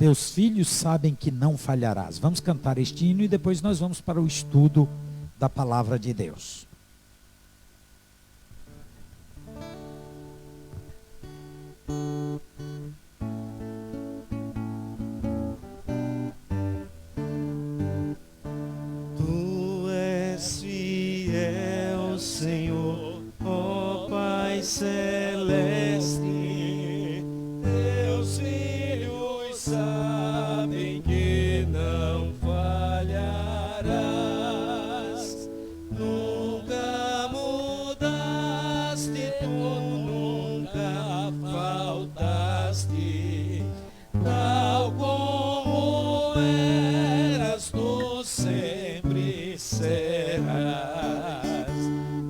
Teus filhos sabem que não falharás. Vamos cantar este hino e depois nós vamos para o estudo da palavra de Deus. Tu és fiel, Senhor, ó Pai celeste. Teus filhos sabem que não falharás. Nunca mudaste, tu nunca faltaste. Tal como eras, tu sempre serás.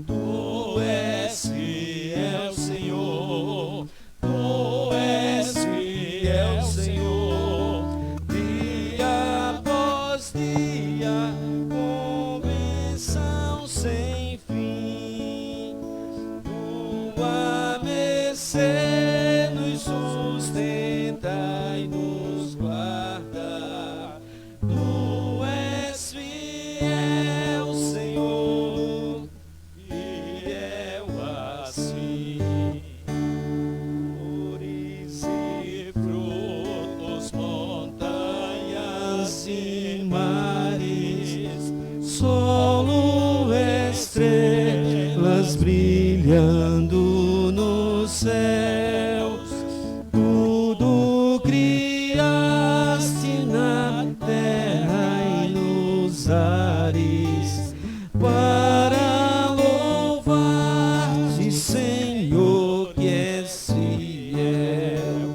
Tu és fiel, Senhor. Tu és fiel, Senhor. Dia após dia, com bênção sem fim. Tua mercê nos sustenta e nos guarda. Tu és fiel, Senhor, fiel assim. Flores e frutos, montanhas e mares, solo, estrelas brilhando nos céus. Tudo criaste na terra e nos ares, para louvar-te, Senhor, que és fiel.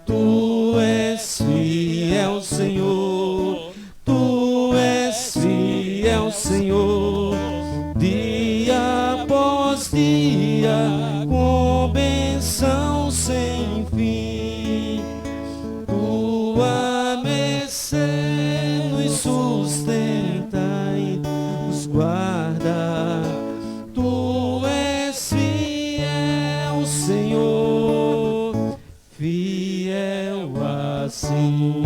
Tu és fiel, Senhor. Tu és fiel, Senhor. Dia após dia, com bênção sem fim. Tua mercê nos sustenta e nos guarda. Tu és fiel, Senhor, fiel assim.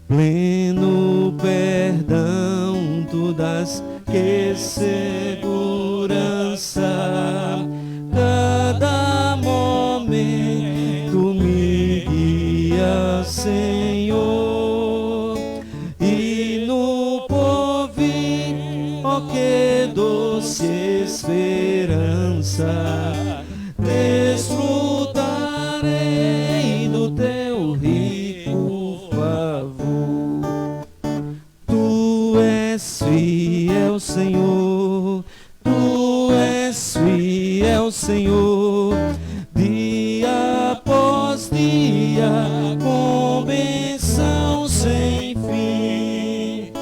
Pleno perdão tu dás, que segurança. Cada momento me guia, Senhor. E no porvir, ó que doce esperança, desfrutarei do teu rico favor. Tu és fiel, Senhor. Tu és fiel, Senhor. Dia após dia, com bênção sem fim.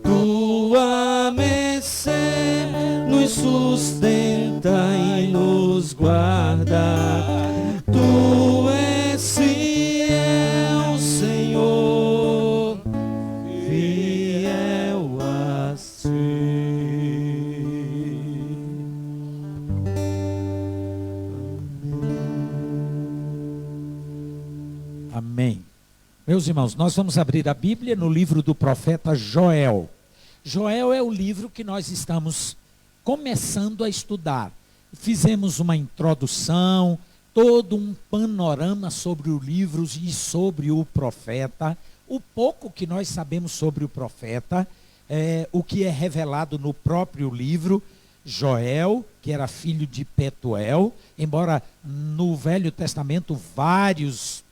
Tua mercê nos sustenta e nos guarda. Tu és fiel, Senhor, fiel assim. Amém. Meus irmãos, nós vamos abrir a Bíblia no livro do profeta Joel. Joel é o livro que nós estamos começando a estudar. Fizemos uma introdução, todo um panorama sobre o livro e sobre o profeta. O pouco que nós sabemos sobre o profeta, o que é revelado no próprio livro. Joel, que era filho de Petuel, embora no Velho Testamento vários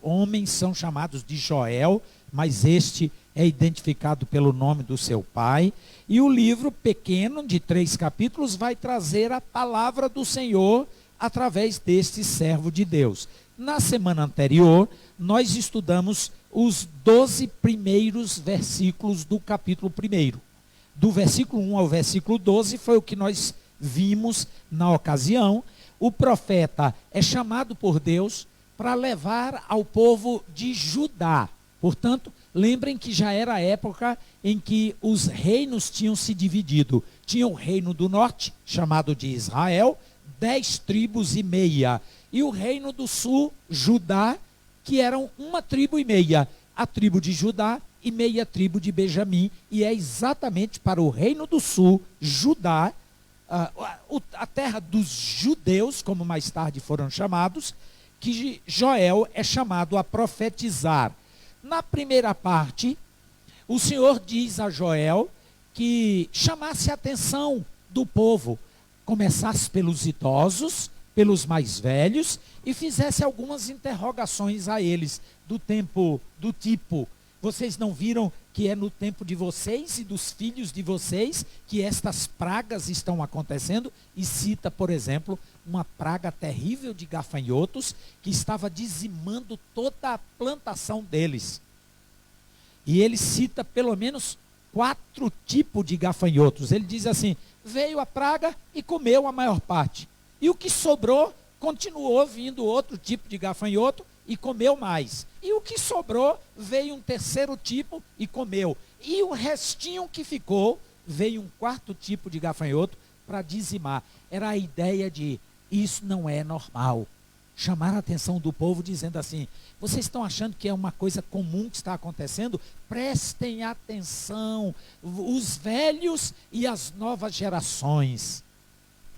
homens são chamados de Joel, mas este é identificado pelo nome do seu pai. E o livro pequeno, de 3 capítulos, vai trazer a palavra do Senhor através deste servo de Deus. Na semana anterior, nós estudamos os 12 primeiros versículos do capítulo 1. Do versículo 1 ao versículo 12 foi o que nós vimos na ocasião. O profeta é chamado por Deus para levar ao povo de Judá. Portanto, lembrem que já era a época em que os reinos tinham se dividido. Tinha o reino do norte, chamado de Israel, 10 tribos e meia. E o reino do sul, Judá, que eram uma tribo e meia, a tribo de Judá e meia tribo de Benjamim, e é exatamente para o reino do sul, Judá, a terra dos judeus, como mais tarde foram chamados, que Joel é chamado a profetizar. Na primeira parte, o Senhor diz a Joel que chamasse a atenção do povo, começasse pelos idosos, pelos mais velhos, e fizesse algumas interrogações a eles, do tipo, vocês não viram que é no tempo de vocês e dos filhos de vocês que estas pragas estão acontecendo? E cita, por exemplo, uma praga terrível de gafanhotos que estava dizimando toda a plantação deles. E ele cita pelo menos 4 tipos de gafanhotos. Ele diz assim: veio a praga e comeu a maior parte. E o que sobrou, continuou vindo outro tipo de gafanhoto e comeu mais. E o que sobrou, veio um terceiro tipo e comeu. E o restinho que ficou, veio um 4º tipo de gafanhoto para dizimar. Era a ideia de, isso não é normal. Chamar a atenção do povo dizendo assim: vocês estão achando que é uma coisa comum que está acontecendo? Prestem atenção, os velhos e as novas gerações.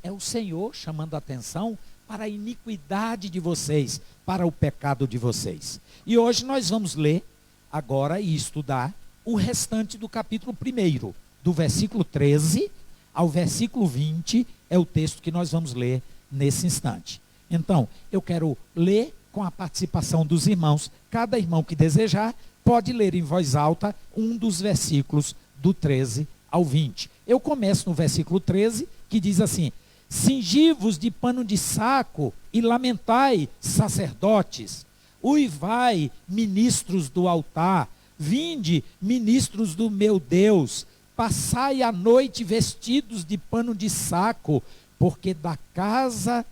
É o Senhor chamando a atenção para a iniquidade de vocês, para o pecado de vocês. E hoje nós vamos ler agora e estudar o restante do capítulo 1, do versículo 13 ao versículo 20, é o texto que nós vamos ler nesse instante. Então, eu quero ler com a participação dos irmãos. Cada irmão que desejar pode ler em voz alta um dos versículos do 13 ao 20. Eu começo no versículo 13, que diz assim: cingi-vos de pano de saco e lamentai, sacerdotes. Uivai, ministros do altar. Vinde, ministros do meu Deus. Passai a noite vestidos de pano de saco, porque da casa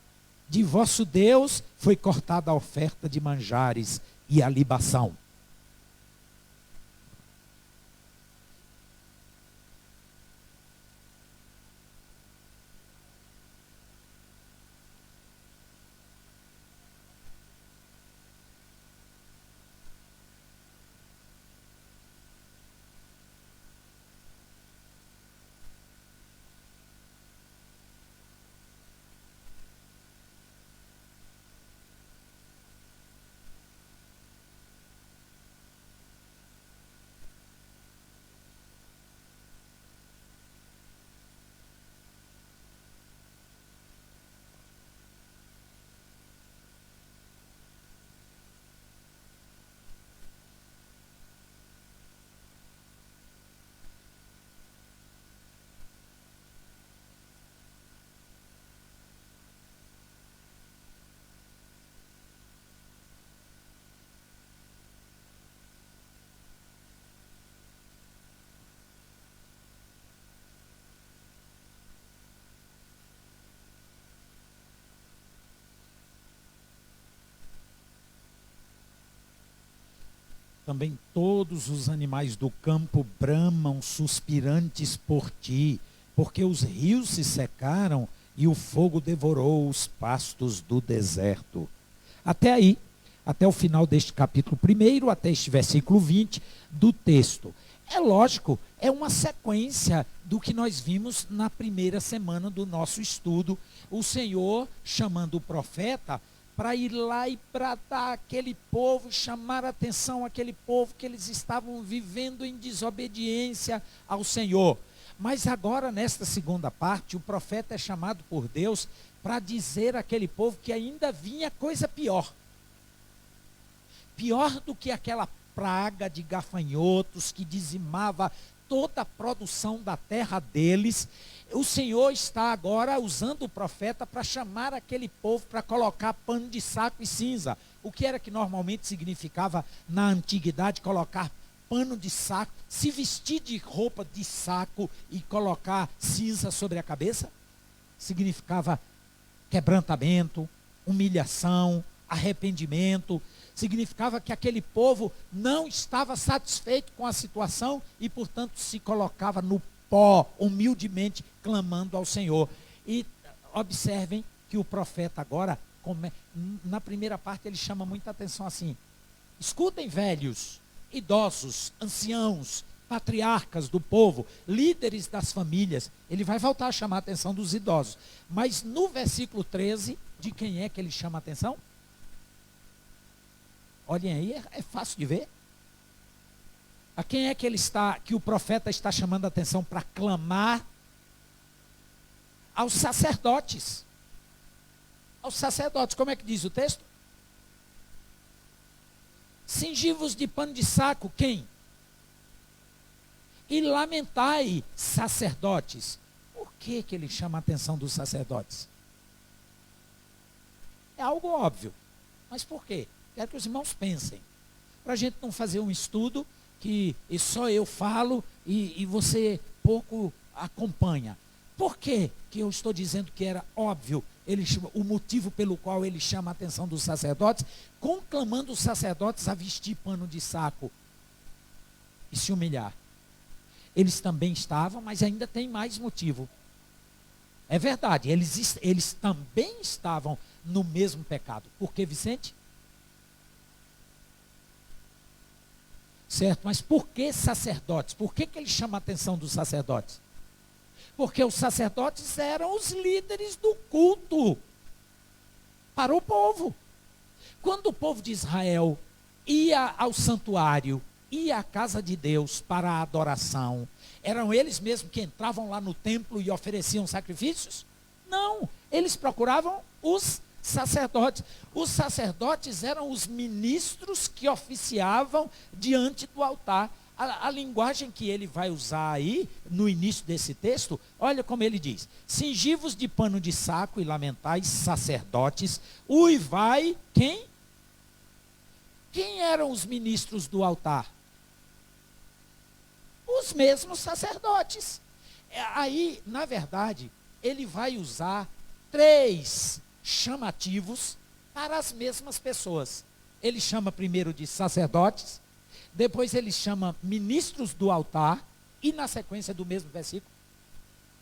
de vosso Deus foi cortada a oferta de manjares e a libação. Também todos os animais do campo bramam suspirantes por ti, porque os rios se secaram e o fogo devorou os pastos do deserto. Até aí, até o final deste capítulo 1, até este versículo 20 do texto. É lógico, é uma sequência do que nós vimos na primeira semana do nosso estudo. O Senhor chamando o profeta para ir lá e bradar aquele povo, chamar a atenção àquele povo que eles estavam vivendo em desobediência ao Senhor. Mas agora, nesta segunda parte, o profeta é chamado por Deus para dizer àquele povo que ainda vinha coisa pior. Pior do que aquela praga de gafanhotos que dizimava toda a produção da terra deles. O Senhor está agora usando o profeta para chamar aquele povo para colocar pano de saco e cinza. O que era que normalmente significava na antiguidade colocar pano de saco, se vestir de roupa de saco e colocar cinza sobre a cabeça? Significava quebrantamento, humilhação, arrependimento. Significava que aquele povo não estava satisfeito com a situação e, portanto, se colocava no pó, humildemente, clamando ao Senhor. E observem que o profeta agora, na primeira parte, ele chama muita atenção assim: Escutem, velhos, idosos, anciãos, patriarcas do povo, líderes das famílias. Ele vai voltar a chamar a atenção dos idosos. Mas no versículo 13, de quem é que ele chama a atenção? Olhem aí, é fácil de ver. A quem é que que o profeta está chamando a atenção para clamar? Aos sacerdotes. Aos sacerdotes, como é que diz o texto? Cingivos de pano de saco, quem? E lamentai, sacerdotes. Por que ele chama a atenção dos sacerdotes? É algo óbvio. Mas por quê? Quero que os irmãos pensem. Para a gente não fazer um estudo que só eu falo e você pouco acompanha. Por que eu estou dizendo que era óbvio o motivo pelo qual ele chama a atenção dos sacerdotes, conclamando os sacerdotes a vestir pano de saco e se humilhar? Eles também estavam, mas ainda tem mais motivo. É verdade, eles também estavam no mesmo pecado. Por que, Vicente? Certo, mas por que sacerdotes? Por que ele chama a atenção dos sacerdotes? Porque os sacerdotes eram os líderes do culto para o povo. Quando o povo de Israel ia ao santuário, ia à casa de Deus para a adoração, eram eles mesmos que entravam lá no templo e ofereciam sacrifícios? Não, eles procuravam os sacerdotes. Os sacerdotes eram os ministros que oficiavam diante do altar. A linguagem que ele vai usar aí, no início desse texto, olha como ele diz: cingivos de pano de saco e lamentais, sacerdotes, uivai, quem? Quem eram os ministros do altar? Os mesmos sacerdotes. Aí, na verdade, ele vai usar 3 chamativos para as mesmas pessoas. Ele chama primeiro de sacerdotes, depois ele chama ministros do altar, e na sequência do mesmo versículo,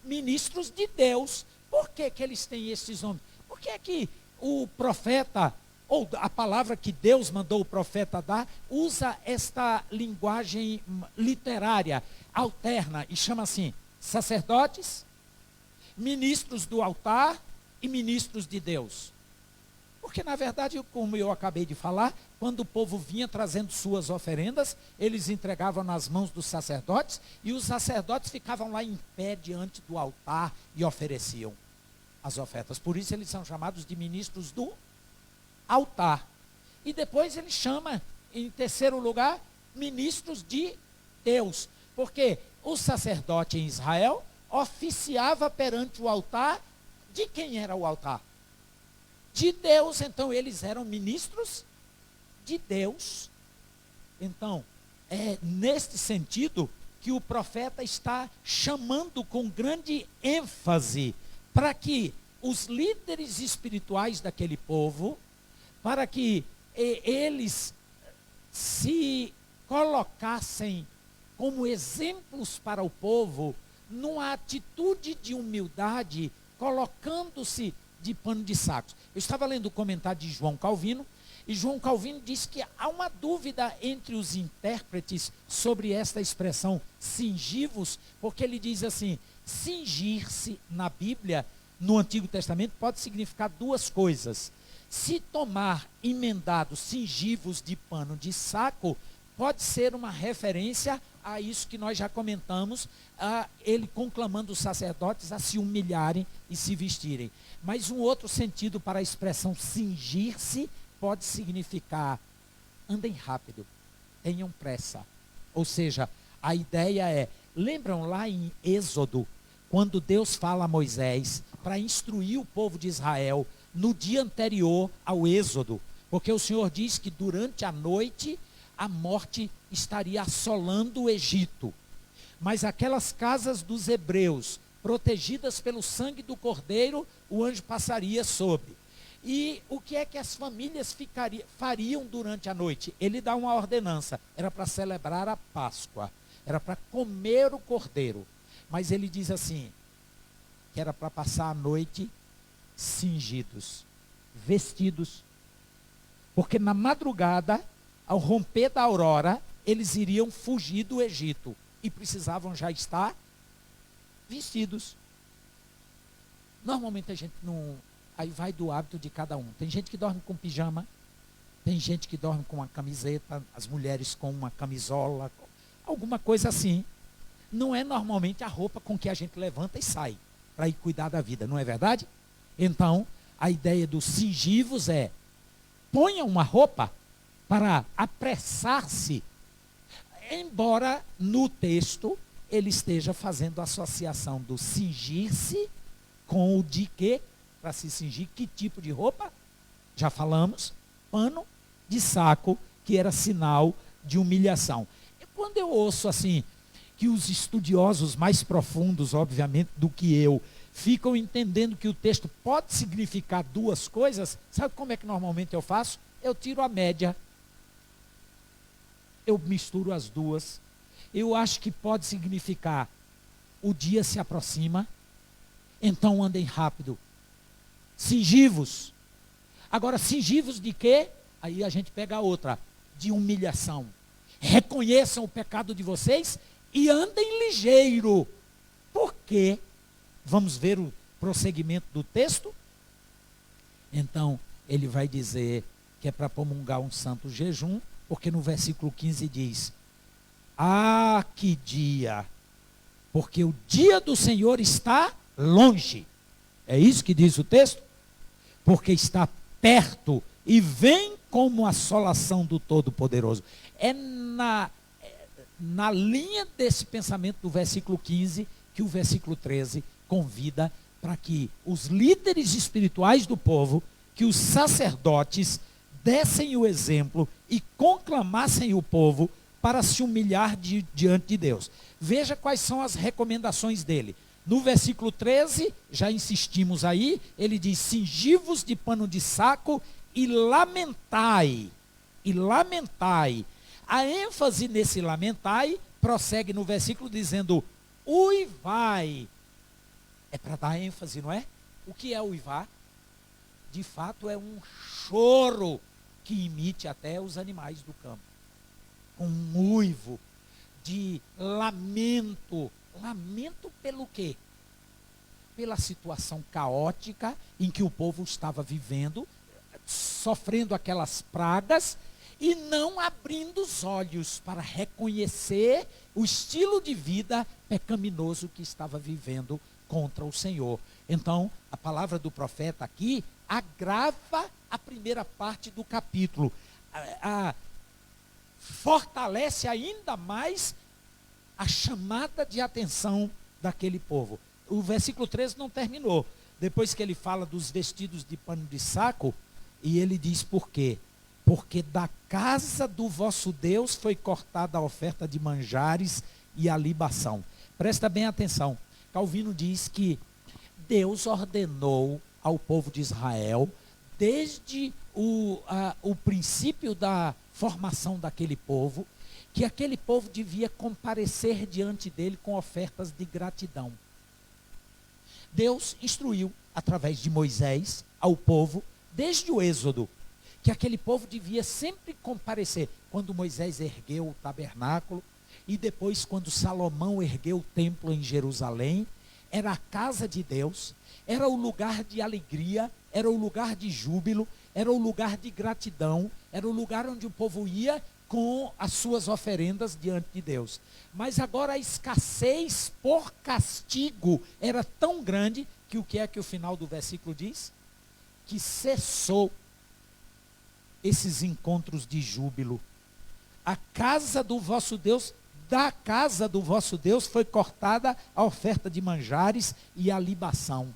ministros de Deus. Por que eles têm esses nomes? Por que é que o profeta, ou a palavra que Deus mandou o profeta dar, usa esta linguagem literária, alterna, e chama assim, sacerdotes, ministros do altar e ministros de Deus? Porque, na verdade, como eu acabei de falar, quando o povo vinha trazendo suas oferendas, eles entregavam nas mãos dos sacerdotes, e os sacerdotes ficavam lá em pé diante do altar e ofereciam as ofertas. Por isso eles são chamados de ministros do altar. E depois ele chama, em terceiro lugar, ministros de Deus. Porque o sacerdote em Israel oficiava perante o altar. De quem era o altar? De Deus. Então eles eram ministros de Deus. Então, é neste sentido que o profeta está chamando com grande ênfase para que os líderes espirituais daquele povo, para que eles se colocassem como exemplos para o povo, numa atitude de humildade, colocando-se de pano de sacos. Eu estava lendo o comentário de João Calvino, e João Calvino diz que há uma dúvida entre os intérpretes sobre esta expressão cingivos, porque ele diz assim: cingir-se na Bíblia, no Antigo Testamento, pode significar 2 coisas. Se tomar emendado cingivos de pano de saco, pode ser uma referência a isso que nós já comentamos, a ele conclamando os sacerdotes a se humilharem e se vestirem. Mas um outro sentido para a expressão cingir-se pode significar: andem rápido, tenham pressa. Ou seja, a ideia é, lembram lá em Êxodo, quando Deus fala a Moisés para instruir o povo de Israel no dia anterior ao Êxodo, porque o Senhor diz que durante a noite a morte estaria assolando o Egito, mas aquelas casas dos hebreus, protegidas pelo sangue do Cordeiro, o anjo passaria sobre. E o que é que as famílias fariam durante a noite? Ele dá uma ordenança, era para celebrar a Páscoa, era para comer o Cordeiro, mas ele diz assim, que era para passar a noite cingidos, vestidos, porque na madrugada ao romper da aurora, eles iriam fugir do Egito e precisavam já estar vestidos. Normalmente a gente não... Aí vai do hábito de cada um. Tem gente que dorme com pijama, tem gente que dorme com uma camiseta, as mulheres com uma camisola, alguma coisa assim. Não é normalmente a roupa com que a gente levanta e sai para ir cuidar da vida, não é verdade? Então, a ideia dos cingivos é: ponha uma roupa para apressar-se, embora no texto ele esteja fazendo associação do cingir-se com o de quê? Para se cingir, que tipo de roupa? Já falamos, pano de saco, que era sinal de humilhação. E quando eu ouço assim, que os estudiosos mais profundos, obviamente, do que eu, ficam entendendo que o texto pode significar duas coisas, sabe como é que normalmente eu faço? Eu tiro a média, eu misturo as duas. Eu acho que pode significar: o dia se aproxima, então andem rápido. Cingivos. Agora, cingivos de quê? Aí a gente pega a outra, de humilhação. Reconheçam o pecado de vocês e andem ligeiro. Por quê? Vamos ver o prosseguimento do texto? Então, ele vai dizer que é para comungar um santo jejum, porque no versículo 15 diz: ah, que dia! Porque o dia do Senhor está longe. É isso que diz o texto? Porque está perto e vem como assolação do Todo-Poderoso. É na linha desse pensamento do versículo 15 que o versículo 13 convida para que os líderes espirituais do povo, que os sacerdotes, dessem o exemplo e conclamassem o povo para se humilhar diante de Deus. Veja quais são as recomendações dele. No versículo 13, já insistimos aí, ele diz: cingivos de pano de saco e lamentai. E lamentai. A ênfase nesse lamentai prossegue no versículo dizendo: uivai. É para dar ênfase, não é? O que é uivar? De fato é um choro que imite até os animais do campo. Um uivo de lamento. Lamento pelo quê? Pela situação caótica em que o povo estava vivendo, sofrendo aquelas pragas e não abrindo os olhos para reconhecer o estilo de vida pecaminoso que estava vivendo contra o Senhor. Então, a palavra do profeta aqui agrava a primeira parte do capítulo, fortalece ainda mais a chamada de atenção daquele povo. O versículo 13 não terminou. Depois que ele fala dos vestidos de pano de saco, e ele diz por quê? Porque da casa do vosso Deus foi cortada a oferta de manjares e a libação. Presta bem atenção. Calvino diz que Deus ordenou ao povo de Israel, desde o princípio da formação daquele povo, que aquele povo devia comparecer diante dele com ofertas de gratidão. Deus instruiu, através de Moisés, ao povo, desde o Êxodo, que aquele povo devia sempre comparecer. Quando Moisés ergueu o tabernáculo, e depois quando Salomão ergueu o templo em Jerusalém, era a casa de Deus, era o lugar de alegria, era o lugar de júbilo, era o lugar de gratidão, era o lugar onde o povo ia com as suas oferendas diante de Deus. Mas agora a escassez por castigo era tão grande que o que é que o final do versículo diz? Que cessou esses encontros de júbilo. A casa do vosso Deus, da casa do vosso Deus foi cortada a oferta de manjares e a libação.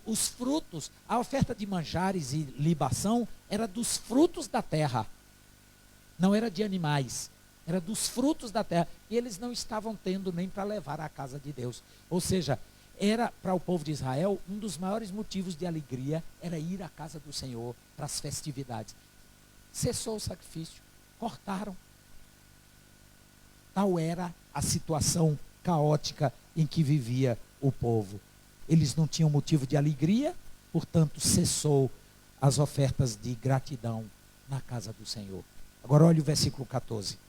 Os frutos, a oferta de manjares e libação era dos frutos da terra. Não era de animais, era dos frutos da terra. E eles não estavam tendo nem para levar à casa de Deus. Ou seja, era para o povo de Israel um dos maiores motivos de alegria, era ir à casa do Senhor para as festividades. Cessou o sacrifício, cortaram. Tal era a situação caótica em que vivia o povo. Eles não tinham motivo de alegria, portanto cessou as ofertas de gratidão na casa do Senhor. Agora olha o versículo 14.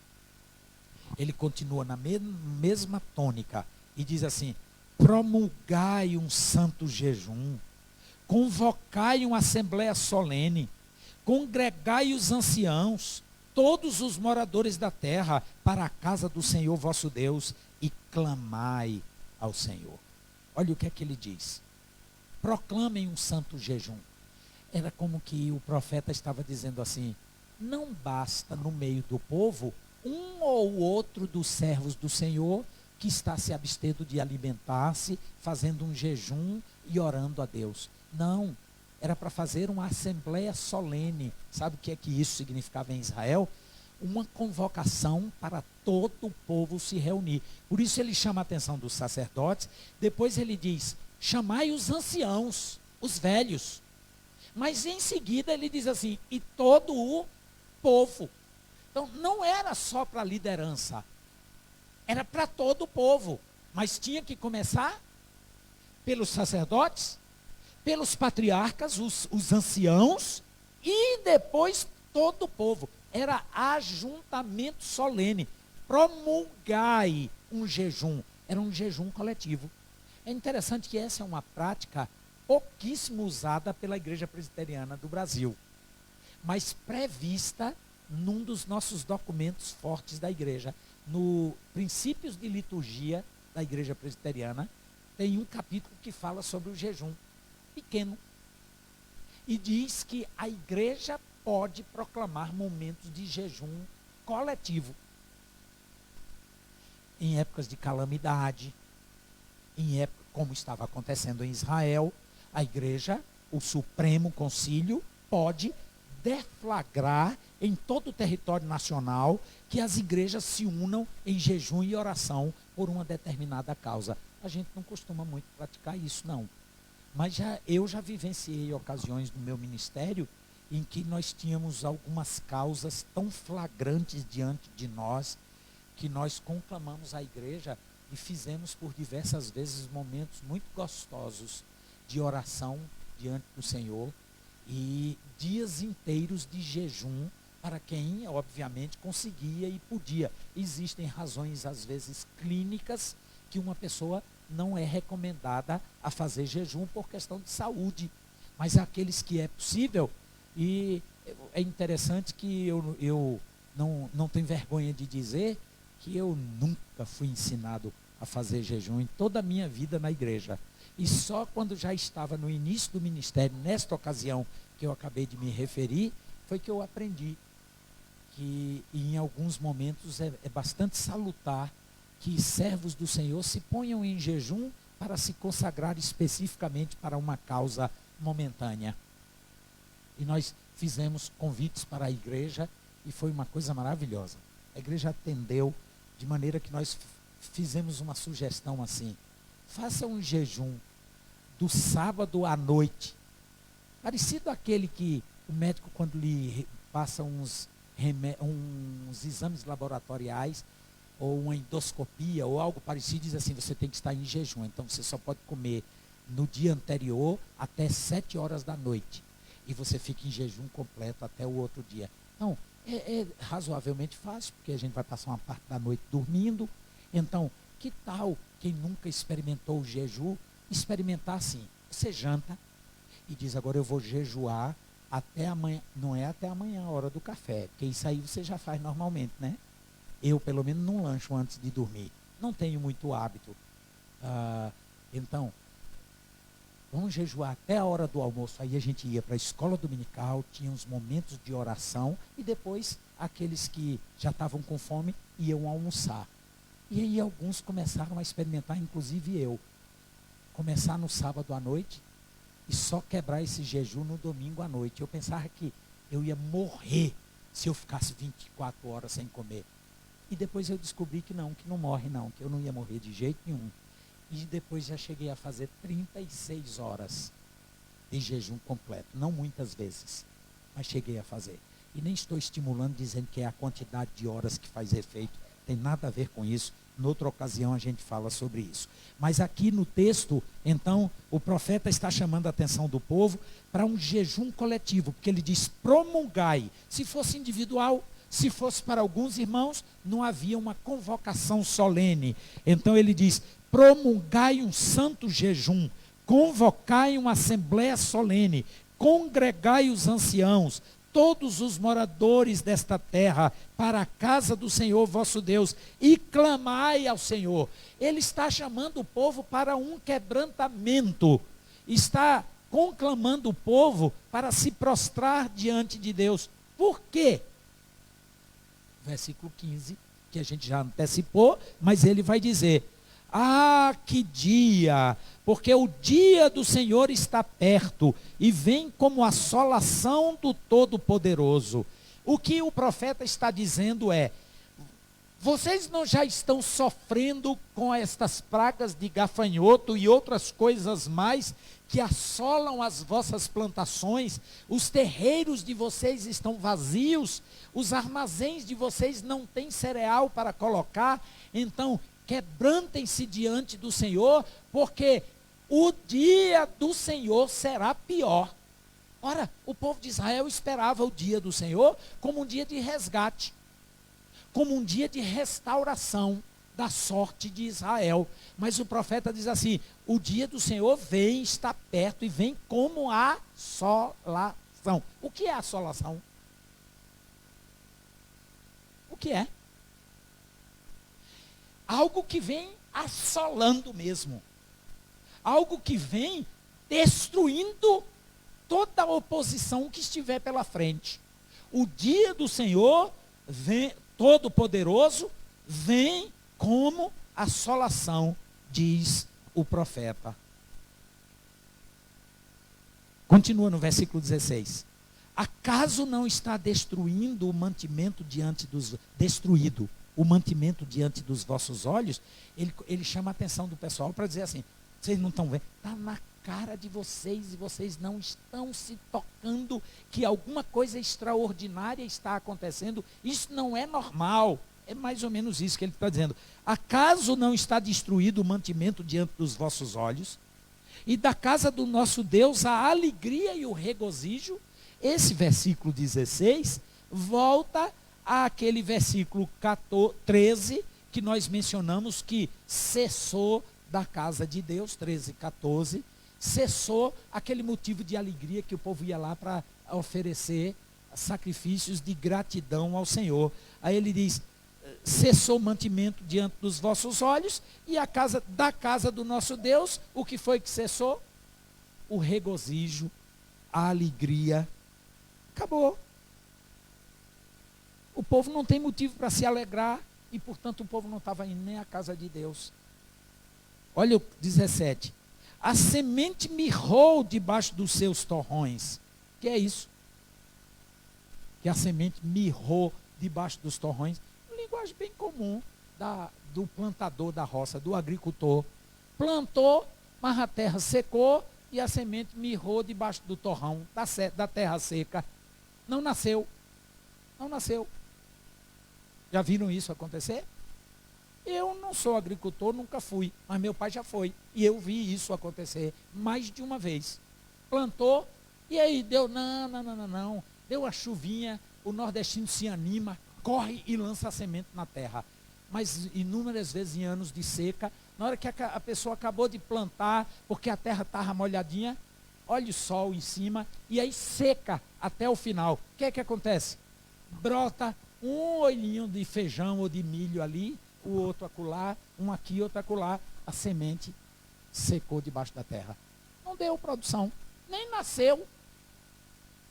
Ele continua na mesma tônica e diz assim: promulgai um santo jejum, convocai uma assembleia solene, congregai os anciãos, todos os moradores da terra, para a casa do Senhor vosso Deus, e clamai ao Senhor. Olha o que é que ele diz. Proclamem um santo jejum. Era como que o profeta estava dizendo assim: não basta no meio do povo um ou outro dos servos do Senhor que está se abstendo de alimentar-se, fazendo um jejum e orando a Deus. Não, era para fazer uma assembleia solene. Sabe o que é que isso significava em Israel? Uma convocação para todo o povo se reunir. Por isso ele chama a atenção dos sacerdotes. Depois ele diz: chamai os anciãos, os velhos. Mas em seguida ele diz assim: e todo o povo. Então não era só para a liderança, era para todo o povo. Mas tinha que começar pelos sacerdotes, pelos patriarcas, os anciãos, e depois todo o povo. Era ajuntamento solene. Promulgai um jejum. Era um jejum coletivo. É interessante que essa é uma prática pouquíssimo usada pela Igreja Presbiteriana do Brasil, mas prevista num dos nossos documentos fortes da igreja. No Princípios de Liturgia da Igreja Presbiteriana, tem um capítulo que fala sobre o jejum, pequeno, e diz que a igreja pode proclamar momentos de jejum coletivo, em épocas de calamidade, em época como estava acontecendo em Israel. A igreja, o Supremo Concílio, pode deflagrar em todo o território nacional que as igrejas se unam em jejum e oração por uma determinada causa. A gente não costuma muito praticar isso, não. Mas eu já vivenciei ocasiões no meu ministério em que nós tínhamos algumas causas tão flagrantes diante de nós, que nós conclamamos a igreja e fizemos por diversas vezes momentos muito gostosos de oração diante do Senhor e dias inteiros de jejum para quem, obviamente, conseguia e podia. Existem razões, às vezes, clínicas que uma pessoa não é recomendada a fazer jejum por questão de saúde, mas aqueles que é possível. E é interessante que eu não tenho vergonha de dizer que eu nunca fui ensinado a fazer jejum em toda a minha vida na igreja. E só quando já estava no início do ministério, nesta ocasião que eu acabei de me referir, foi que eu aprendi que em alguns momentos é bastante salutar que servos do Senhor se ponham em jejum para se consagrar especificamente para uma causa momentânea. E nós fizemos convites para a igreja e foi uma coisa maravilhosa. A igreja atendeu de maneira que nós fizemos uma sugestão assim: faça um jejum do sábado à noite, parecido àquele que o médico, quando lhe passa uns exames laboratoriais, ou uma endoscopia, ou algo parecido, diz assim: você tem que estar em jejum, então você só pode comer no dia anterior até 7 horas da noite, e você fica em jejum completo até o outro dia. Então, é razoavelmente fácil, porque a gente vai passar uma parte da noite dormindo. Então, que tal quem nunca experimentou o jejum, experimentar assim? Você janta e diz: agora eu vou jejuar até amanhã. Não é até amanhã a hora do café, porque isso aí você já faz normalmente, né? Eu, pelo menos, não lancho antes de dormir. Não tenho muito hábito. Então, vamos jejuar até a hora do almoço. Aí a gente ia para a escola dominical, tinha uns momentos de oração, e depois aqueles que já estavam com fome iam almoçar. E aí alguns começaram a experimentar, inclusive eu, começar no sábado à noite e só quebrar esse jejum no domingo à noite. Eu pensava que eu ia morrer se eu ficasse 24 horas sem comer. E depois eu descobri que não morre não, que eu não ia morrer de jeito nenhum. E depois já cheguei a fazer 36 horas de jejum completo. Não muitas vezes, mas cheguei a fazer. E nem estou estimulando, dizendo que é a quantidade de horas que faz efeito. Tem nada a ver com isso. Noutra ocasião a gente fala sobre isso. Mas aqui no texto, então, o profeta está chamando a atenção do povo para um jejum coletivo, porque ele diz: promulgai. Se fosse individual, Se fosse para alguns irmãos, não havia uma convocação solene. Então ele diz: promulgai um santo jejum, convocai uma assembléia solene, congregai os anciãos, todos os moradores desta terra, para a casa do Senhor vosso Deus, e clamai ao Senhor. Ele está chamando o povo para um quebrantamento, está conclamando o povo para se prostrar diante de Deus. Por quê? Versículo 15, que a gente já antecipou, mas ele vai dizer: ah, que dia! Porque o dia do Senhor está perto e vem como assolação do Todo-Poderoso. O que o profeta está dizendo é: vocês não já estão sofrendo com estas pragas de gafanhoto e outras coisas mais que assolam as vossas plantações? Os terreiros de vocês estão vazios, os armazéns de vocês não têm cereal para colocar. Então, quebrantem-se diante do Senhor, porque o dia do Senhor será pior. Ora, o povo de Israel esperava o dia do Senhor como um dia de resgate, como um dia de restauração da sorte de Israel. Mas o profeta diz assim: o dia do Senhor vem, está perto e vem como assolação. O que é assolação? O que é? Algo que vem assolando mesmo. Algo que vem destruindo toda a oposição que estiver pela frente. O dia do Senhor vem, Todo-Poderoso, vem como assolação, diz o profeta. Continua no versículo 16. Acaso não está destruindo o mantimento diante dos... Destruído o mantimento diante dos vossos olhos? Ele chama a atenção do pessoal para dizer assim: vocês não estão vendo? Está na cara de vocês e vocês não estão se tocando que alguma coisa extraordinária está acontecendo. Isso não é normal. É mais ou menos isso que ele está dizendo. Acaso não está destruído o mantimento diante dos vossos olhos? E da casa do nosso Deus a alegria e o regozijo? Esse versículo 16 volta àquele versículo 13 que nós mencionamos, que cessou da casa de Deus, 13, 14, cessou aquele motivo de alegria que o povo ia lá para oferecer sacrifícios de gratidão ao Senhor. Aí ele diz: cessou o mantimento diante dos vossos olhos, e da casa do nosso Deus, o que foi que cessou? O regozijo, a alegria. Acabou. O povo não tem motivo para se alegrar, e portanto o povo não estava indo nem à casa de Deus. Olha o 17. A semente mirrou debaixo dos seus torrões. Que é isso? Que a semente mirrou debaixo dos torrões. Uma linguagem bem comum do plantador da roça, do agricultor. Plantou, mas a terra secou e a semente mirrou debaixo do torrão, da terra seca. Não nasceu. Não nasceu. Já viram isso acontecer? Eu não sou agricultor, nunca fui, mas meu pai já foi. E eu vi isso acontecer mais de uma vez. Plantou, e aí deu, não. Deu a chuvinha, o nordestino se anima, corre e lança a semente na terra. Mas inúmeras vezes em anos de seca, na hora que a pessoa acabou de plantar, porque a terra estava molhadinha, olha o sol em cima, e aí seca até o final. O que é que acontece? Brota um olhinho de feijão ou de milho ali, o outro acolá, um aqui, outro acolá. A semente secou debaixo da terra. Não deu produção, nem nasceu,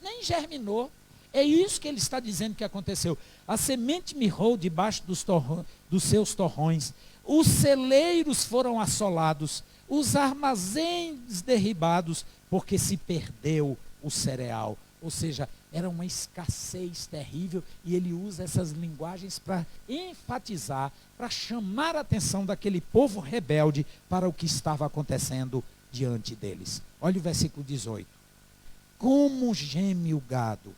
nem germinou. É isso que ele está dizendo que aconteceu. A semente mirrou debaixo dos seus torrões. Os celeiros foram assolados, os armazéns derribados, porque se perdeu o cereal. Ou seja, era uma escassez terrível, e ele usa essas linguagens para enfatizar, para chamar a atenção daquele povo rebelde para o que estava acontecendo diante deles. Olha o versículo 18. Como geme o gado,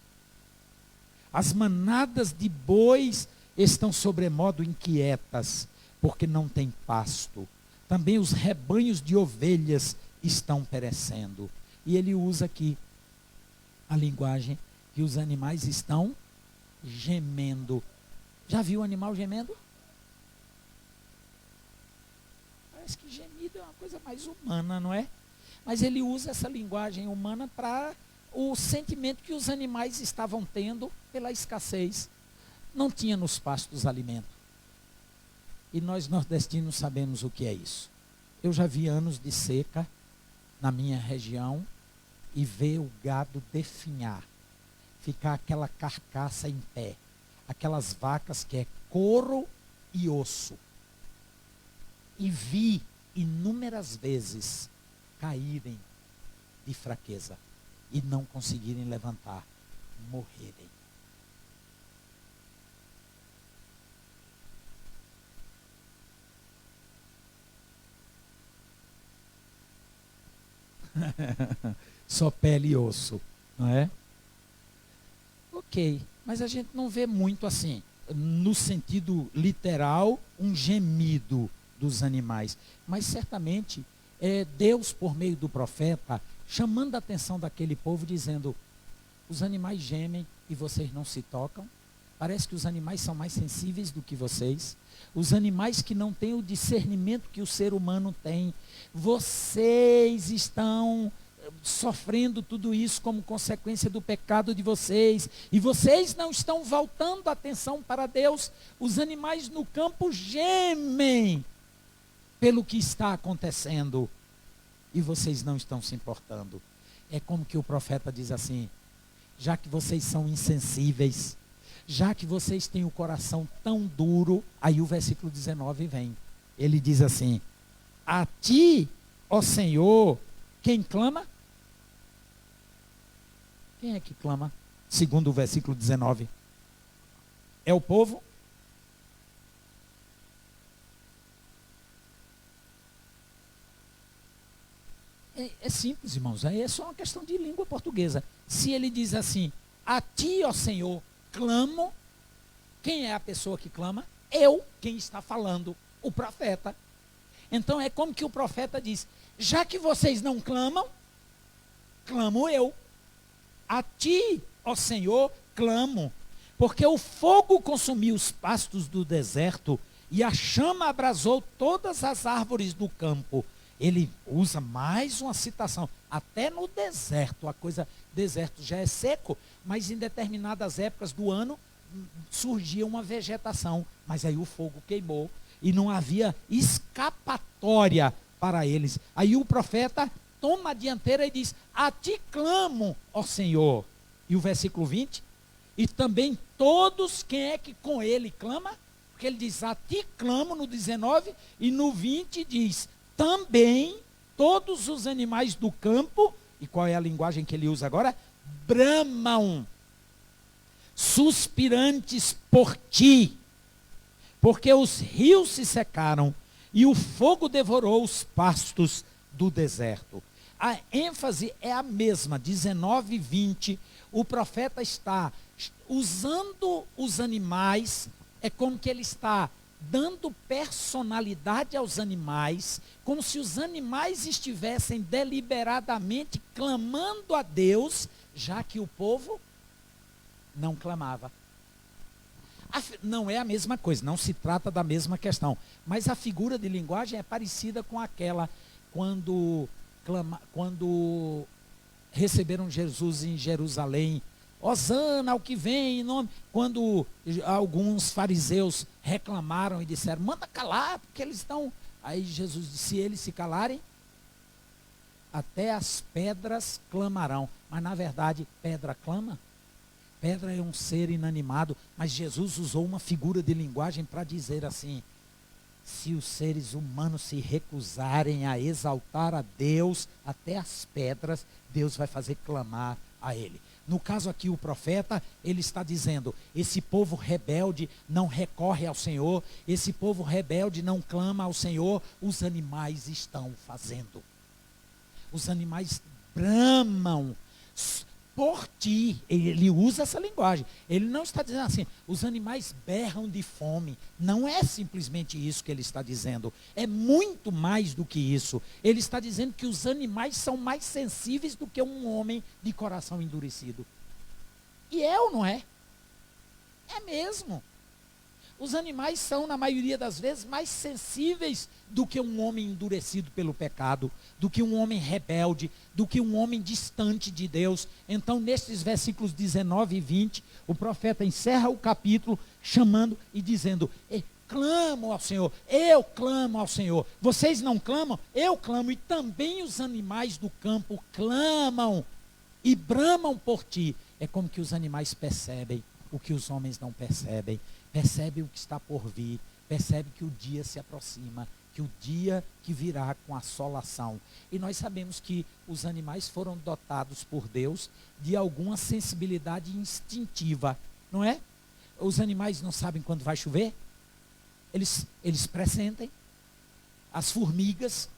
as manadas de bois estão sobremodo inquietas, porque não tem pasto. Também os rebanhos de ovelhas estão perecendo. E ele usa aqui a linguagem que os animais estão gemendo. Já viu o animal gemendo? Parece que gemido é uma coisa mais humana, não é? Mas ele usa essa linguagem humana para o sentimento que os animais estavam tendo pela escassez. Não tinha nos pastos alimento. E nós nordestinos sabemos o que é isso. Eu já vi anos de seca na minha região e ver o gado definhar, ficar aquela carcaça em pé, aquelas vacas que é couro e osso. E vi inúmeras vezes caírem de fraqueza e não conseguirem levantar, morrerem. Só pele e osso, não é? Ok, mas a gente não vê muito assim, no sentido literal, um gemido dos animais. Mas certamente Deus, por meio do profeta, chamando a atenção daquele povo, dizendo: os animais gemem e vocês não se tocam. Parece que os animais são mais sensíveis do que vocês. Os animais que não têm o discernimento que o ser humano tem. Vocês estão sofrendo tudo isso como consequência do pecado de vocês. E vocês não estão voltando a atenção para Deus. Os animais no campo gemem pelo que está acontecendo. E vocês não estão se importando. É como que o profeta diz assim: já que vocês são insensíveis, já que vocês têm o coração tão duro, aí o versículo 19 vem. Ele diz assim: a ti, ó Senhor, quem clama? Quem é que clama? Segundo o versículo 19. É o povo? É simples, irmãos. É só uma questão de língua portuguesa. Se ele diz assim: a ti, ó Senhor, clamo. Quem é a pessoa que clama? Eu, quem está falando, o profeta. Então é como que o profeta diz: já que vocês não clamam, clamo eu. A ti, ó Senhor, clamo. Porque o fogo consumiu os pastos do deserto e a chama abrasou todas as árvores do campo. Ele usa mais uma citação. Até no deserto, deserto já é seco, mas em determinadas épocas do ano surgia uma vegetação. Mas aí o fogo queimou e não havia escapatória para eles. Aí o profeta toma a dianteira e diz: a ti clamo, ó Senhor. E o versículo 20, e também todos, quem é que com ele clama? Porque ele diz: a ti clamo no 19, e no 20 diz: também todos os animais do campo, e qual é a linguagem que ele usa agora? Bramam, suspirantes por ti, porque os rios se secaram e o fogo devorou os pastos do deserto. A ênfase é a mesma, 19 e 20, o profeta está usando os animais, é como que ele está dando personalidade aos animais, como se os animais estivessem deliberadamente clamando a Deus, já que o povo não clamava. Não é a mesma coisa, não se trata da mesma questão, mas a figura de linguagem é parecida com aquela quando receberam Jesus em Jerusalém: Hosana ao que vem, quando alguns fariseus reclamaram e disseram: manda calar, porque eles estão... Aí Jesus disse: se eles se calarem, até as pedras clamarão. Mas na verdade, pedra clama? Pedra é um ser inanimado, mas Jesus usou uma figura de linguagem para dizer assim: se os seres humanos se recusarem a exaltar a Deus, até as pedras, Deus vai fazer clamar a Ele. No caso aqui, o profeta, ele está dizendo: esse povo rebelde não recorre ao Senhor, esse povo rebelde não clama ao Senhor, os animais estão fazendo. Os animais bramam por ti. Ele usa essa linguagem. Ele não está dizendo assim: os animais berram de fome. Não é simplesmente isso que ele está dizendo. É muito mais do que isso. Ele está dizendo que os animais são mais sensíveis do que um homem de coração endurecido. E é ou não é? É mesmo. Os animais são, na maioria das vezes, mais sensíveis do que um homem endurecido pelo pecado, do que um homem rebelde, do que um homem distante de Deus. Então, nesses versículos 19 e 20, o profeta encerra o capítulo chamando e dizendo: clamo ao Senhor, eu clamo ao Senhor. Vocês não clamam? Eu clamo. E também os animais do campo clamam e bramam por ti. É como que os animais percebem o que os homens não percebem. Percebe o que está por vir, percebe que o dia se aproxima, que o dia que virá com assolação. E nós sabemos que os animais foram dotados por Deus de alguma sensibilidade instintiva, não é? Os animais não sabem quando vai chover? Eles pressentem. As formigas,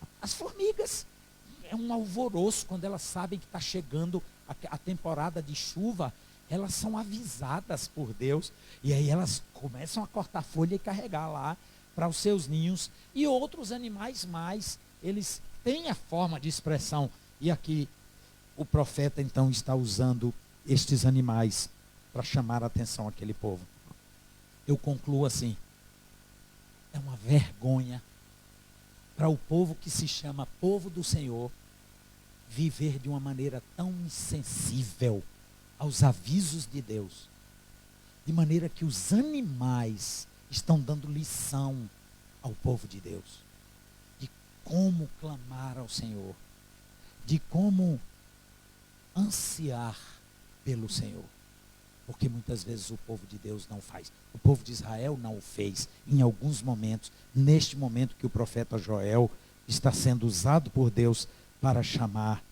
é um alvoroço quando elas sabem que está chegando a temporada de chuva. Elas são avisadas por Deus, e aí elas começam a cortar folha e carregar lá para os seus ninhos. E outros animais mais, eles têm a forma de expressão. E aqui o profeta então está usando estes animais para chamar a atenção àquele povo. Eu concluo assim: é uma vergonha para o povo que se chama povo do Senhor viver de uma maneira tão insensível aos avisos de Deus, de maneira que os animais estão dando lição ao povo de Deus, de como clamar ao Senhor, de como ansiar pelo Senhor, porque muitas vezes o povo de Deus não faz. O povo de Israel não o fez em alguns momentos, neste momento que o profeta Joel está sendo usado por Deus para chamar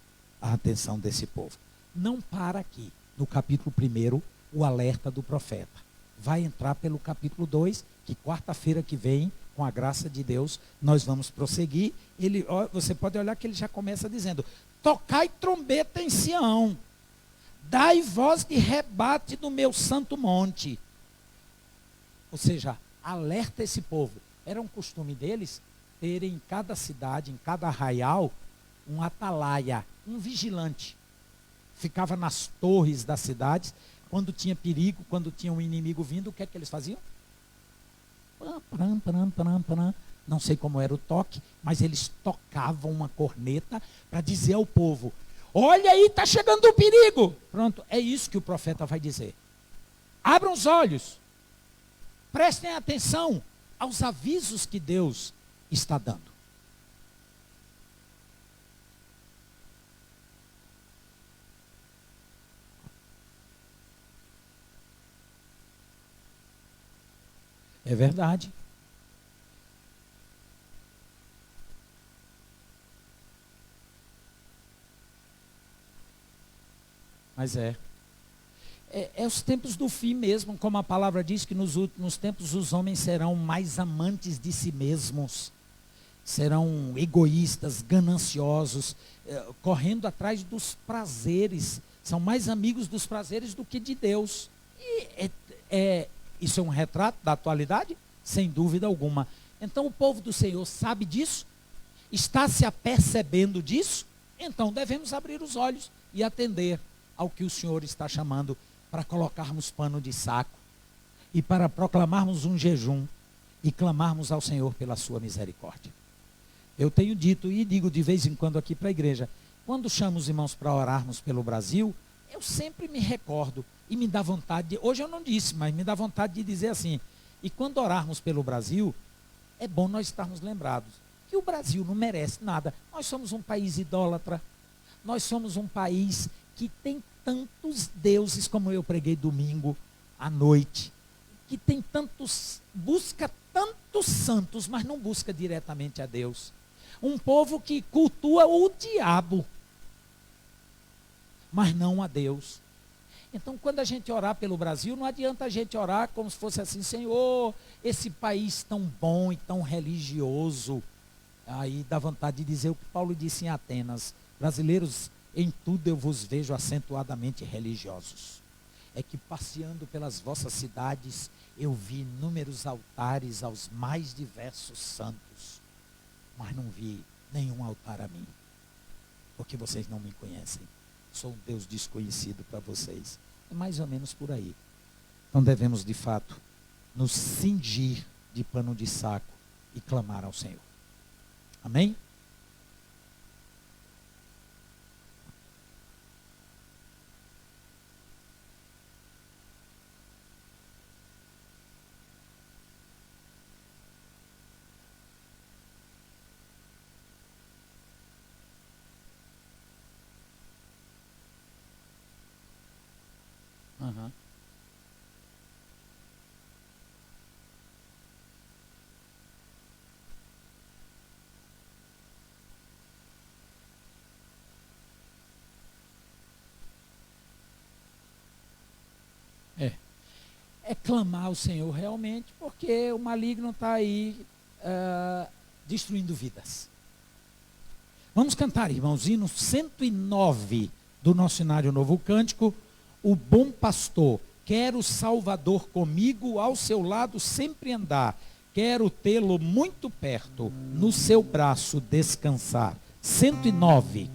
a atenção desse povo. Não para aqui. No capítulo 1, o alerta do profeta. Vai entrar pelo capítulo 2, que quarta-feira que vem, com a graça de Deus, nós vamos prosseguir. Você pode olhar que ele já começa dizendo: tocai trombeta em Sião, dai voz de rebate no meu santo monte. Ou seja, alerta esse povo. Era um costume deles terem em cada cidade, em cada arraial, um atalaia, um vigilante. Ficava nas torres das cidades. Quando tinha perigo, quando tinha um inimigo vindo, o que é que eles faziam? Não sei como era o toque, mas eles tocavam uma corneta para dizer ao povo: olha aí, está chegando o perigo. Pronto, é isso que o profeta vai dizer. Abram os olhos, prestem atenção aos avisos que Deus está dando. É verdade. Mas é os tempos do fim mesmo, como a palavra diz, que nos últimos tempos os homens serão mais amantes de si mesmos, serão egoístas, gananciosos, correndo atrás dos prazeres, são mais amigos dos prazeres do que de Deus. E isso é um retrato da atualidade? Sem dúvida alguma. Então o povo do Senhor sabe disso? Está se apercebendo disso? Então devemos abrir os olhos e atender ao que o Senhor está chamando, para colocarmos pano de saco e para proclamarmos um jejum e clamarmos ao Senhor pela sua misericórdia. Eu tenho dito e digo de vez em quando aqui para a igreja, quando chamo os irmãos para orarmos pelo Brasil, eu sempre me recordo e me dá vontade hoje eu não disse, mas me dá vontade de dizer assim: e quando orarmos pelo Brasil, é bom nós estarmos lembrados que o Brasil não merece nada. Nós somos um país idólatra, nós somos um país que tem tantos deuses, como eu preguei domingo à noite, que tem busca tantos santos, mas não busca diretamente a Deus. Um povo que cultua o diabo, mas não a Deus. Então, quando a gente orar pelo Brasil, não adianta a gente orar como se fosse assim: Senhor, esse país tão bom e tão religioso. Aí dá vontade de dizer o que Paulo disse em Atenas: brasileiros, em tudo eu vos vejo acentuadamente religiosos. É que passeando pelas vossas cidades, eu vi inúmeros altares aos mais diversos santos, mas não vi nenhum altar a mim, porque vocês não me conhecem. Sou um Deus desconhecido para vocês. É mais ou menos por aí. Então devemos, de fato, nos cingir de pano de saco e clamar ao Senhor. Amém? Aham. É clamar ao Senhor realmente, porque o maligno está aí destruindo vidas. Vamos cantar, irmãos, hino 109 do nosso Cenário Novo Cântico. O bom pastor, quero o Salvador comigo, ao seu lado sempre andar. Quero tê-lo muito perto, no seu braço descansar. 109.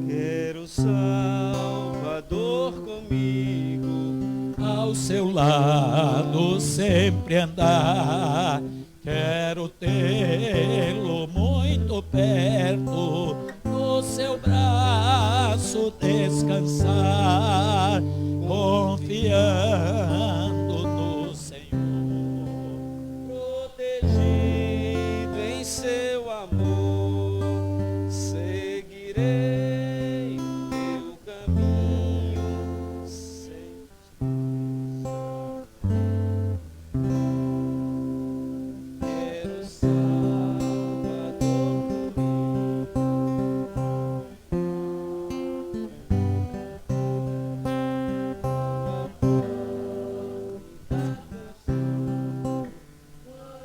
Quero Salvador comigo, Ao seu lado sempre andar. Quero tê-lo muito perto, no seu braço descansar, confiando no Senhor. protegido em seu amor, seguirei teu caminho sempre. Quero Salvador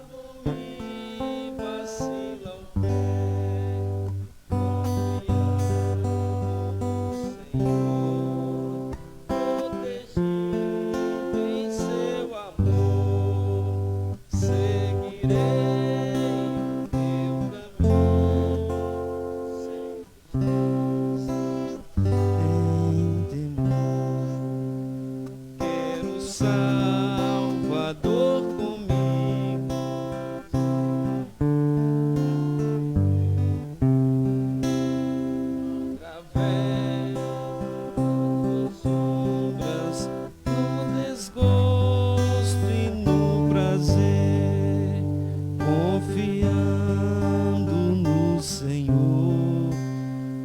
quando me vacila o pé, confiando no Senhor, protegido em seu amor, seguirei teu caminho sem temor. Quero Salvador comigo, através das sombras, no desgosto e no prazer, confiando no Senhor,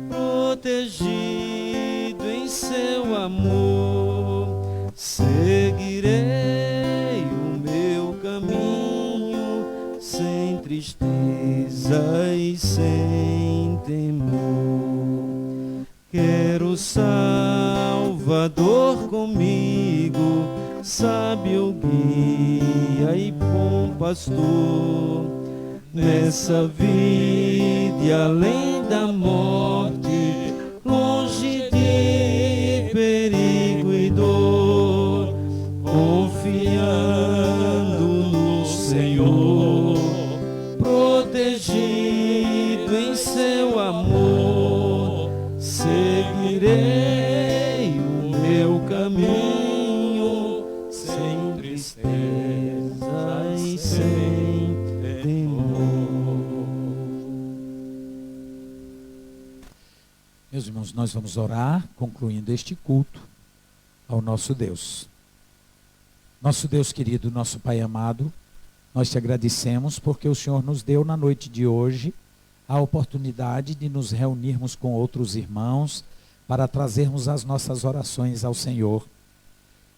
protegido em seu amor, seguirei o meu caminho sem tristeza e sem temor. Quero Salvador comigo, sábio guia e bom pastor, nessa vida e além da morte, longe de perigo e dor, confiando no Senhor, protegido em seu amor, seguirei o meu caminho sem tristeza e sem temor. Meus irmãos, nós vamos orar, concluindo este culto ao nosso Deus. Nosso Deus querido, nosso Pai amado, nós te agradecemos porque o Senhor nos deu na noite de hoje a oportunidade de nos reunirmos com outros irmãos para trazermos as nossas orações ao Senhor.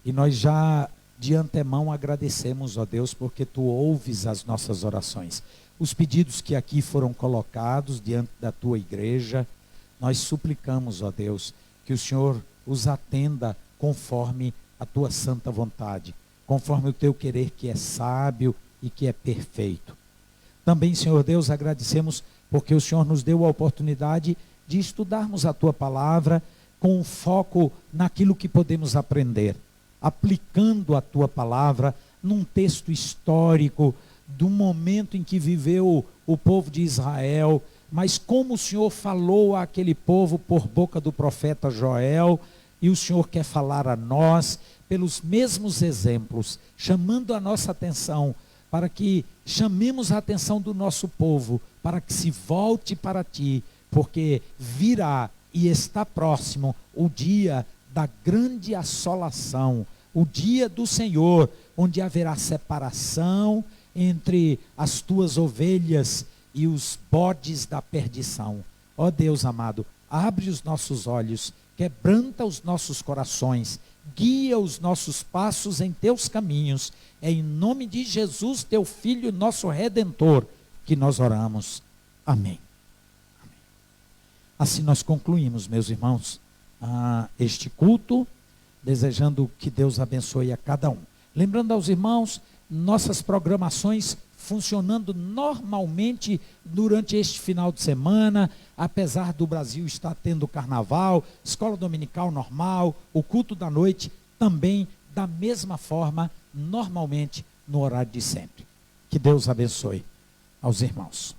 E nós já de antemão agradecemos, ó Deus, porque tu ouves as nossas orações. Os pedidos que aqui foram colocados diante da tua igreja, nós suplicamos, ó Deus, que o Senhor os atenda conforme a tua santa vontade, conforme o teu querer que é sábio e que é perfeito. Também, Senhor Deus, agradecemos porque o Senhor nos deu a oportunidade de estudarmos a tua palavra com foco naquilo que podemos aprender, aplicando a tua palavra num texto histórico do momento em que viveu o povo de Israel mas como o Senhor falou àquele povo por boca do profeta Joel, e o Senhor quer falar a nós pelos mesmos exemplos, chamando a nossa atenção, para que chamemos a atenção do nosso povo, para que se volte para ti, porque virá e está próximo o dia da grande assolação, o dia do Senhor, onde haverá separação entre as tuas ovelhas e os bodes da perdição. Ó Deus amado, abre os nossos olhos, quebranta os nossos corações, guia os nossos passos em teus caminhos. É em nome de Jesus, teu Filho, nosso Redentor, que nós oramos. Amém. Amém. Assim nós concluímos, meus irmãos, este culto, desejando que Deus abençoe a cada um. Lembrando aos irmãos, nossas programações funcionando normalmente durante este final de semana, apesar do Brasil estar tendo carnaval, escola dominical normal, o culto da noite também da mesma forma, normalmente no horário de sempre. Que Deus abençoe aos irmãos.